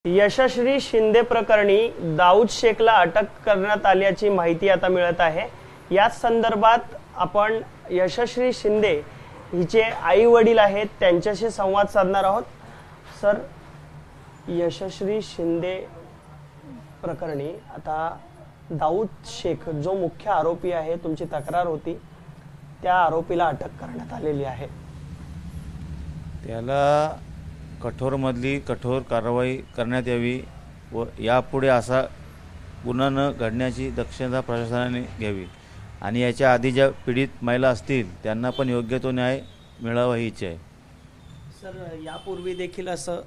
यशश्री शिंदे प्रकरणी दाऊद शेखला अटक करण्यात आल्याची माहिती आता मिळत आहे। याच संदर्भात आपण यशश्री शिंदे हिचे आई वडील आहेत त्यांच्याशी संवाद साधणार आहोत। सर, यशश्री शिंदे प्रकरणी आता दाऊद शेख जो मुख्य आरोपी आहे, तुमची तक्रार होती त्या आरोपीला अटक करण्यात आलेली आहे। त्याला कठोरमधली कठोर कारवाई करण्यात यावी व यापुढे असा गुन्हा न घडण्याची दक्षता प्रशासनाने घ्यावी आणि याच्या आधी ज्या पीडित महिला असतील त्यांना पण योग्य तो न्याय मिळावा ही इच्छा आहे। सर, यापूर्वी देखील असं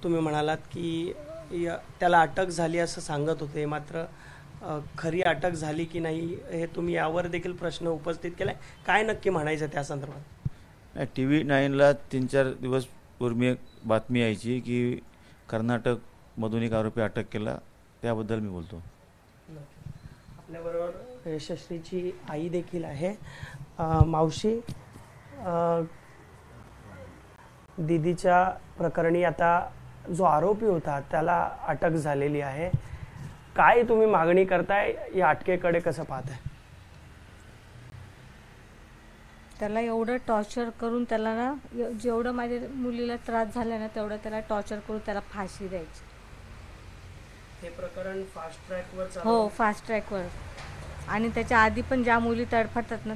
तुम्ही म्हणालात की त्याला अटक झाली असं सांगत होते, मात्र खरी अटक झाली की नाही हे तुम्ही यावर देखील प्रश्न उपस्थित केलाय। काय नक्की म्हणायचं त्या संदर्भात? TV 9ला 3-4 दिवस पूर्वी एक बातमी यायची की कर्नाटकमधून एक आरोपी अटक केला, त्याबद्दल मी बोलतो। आपल्याबरोबर यशश्रीची आई देखील आहे। मावशी, दीदीच्या प्रकरणी आता जो आरोपी होता त्याला अटक झालेली आहे, काय तुम्ही मागणी करताय? या अटकेकडे कसं पाहताय? त्याला एवढं टॉर्चर करून त्याला ना, जेवढं माझ्या मुलीला त्रास झाला ना तेवढं त्याला टॉर्चर करून त्याला फाशी द्यायची। हे प्रकरण फास्ट ट्रॅकवर चालू? हो, फास्ट ट्रॅकवर। आणि त्याच्या आधी पण ज्या मुली तडफडतात ना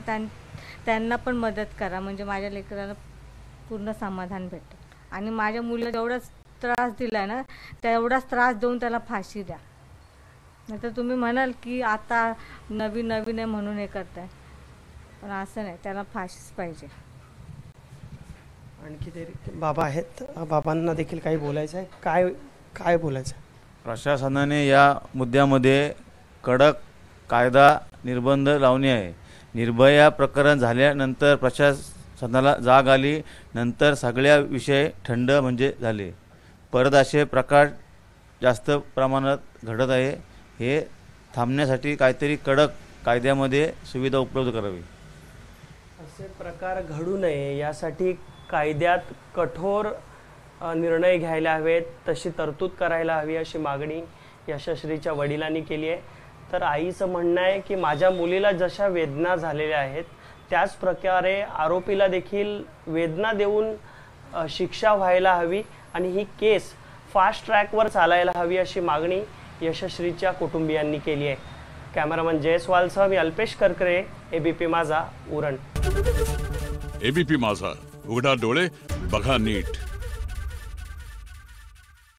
त्यांना पण मदत करा, म्हणजे माझ्या लेकराला पूर्ण समाधान भेटेल। आणि माझ्या मुलीला जेवढाच त्रास दिला ना तेवढाच त्रास देऊन त्याला फाशी द्या। नाहीतर तुम्ही म्हणाल की आता नवीन नवीन आहे म्हणून हे करताय, पण असं नाही, त्याला फाशीच पाहिजे। आणखी ते बाबा आहेत, बाबांना देखील काही बोलायचं आहे। काय बोलायचं? प्रशासनाने या मुद्द्यामध्ये कडक कायदा निर्बंध लावणे आहे। निर्भया प्रकरण झाल्यानंतर प्रशासनाला जाग आली, नंतर सगळ्या विषय थंड म्हणजे झाले। परत असे प्रकार जास्त प्रमाणात घडत आहे, हे थांबण्यासाठी काहीतरी कडक कायद्यामध्ये सुविधा उपलब्ध करावी। असे प्रकार घडू नये यासाठी कायद्यात कठोर निर्णय घ्यायला हवेत, तशी तरतूद करायला हवी अशी मागणी यशश्रीच्या वडिलांनी केली आहे। तर आईचं म्हणणं आहे की माझ्या मुलीला जशा वेदना झालेल्या आहेत त्याच प्रकारे आरोपीला देखील वेदना देऊन शिक्षा व्हायला हवी आणि ही केस फास्ट ट्रॅकवर चालायला हवी अशी मागणी यशश्रीच्या कुटुंबियांनी केली आहे। कॅमेरामन जयस्वालसह मी अल्पेश करकरे, ABP माझा, उरण। ABP माझा, उघडा डोळे बघा नीट।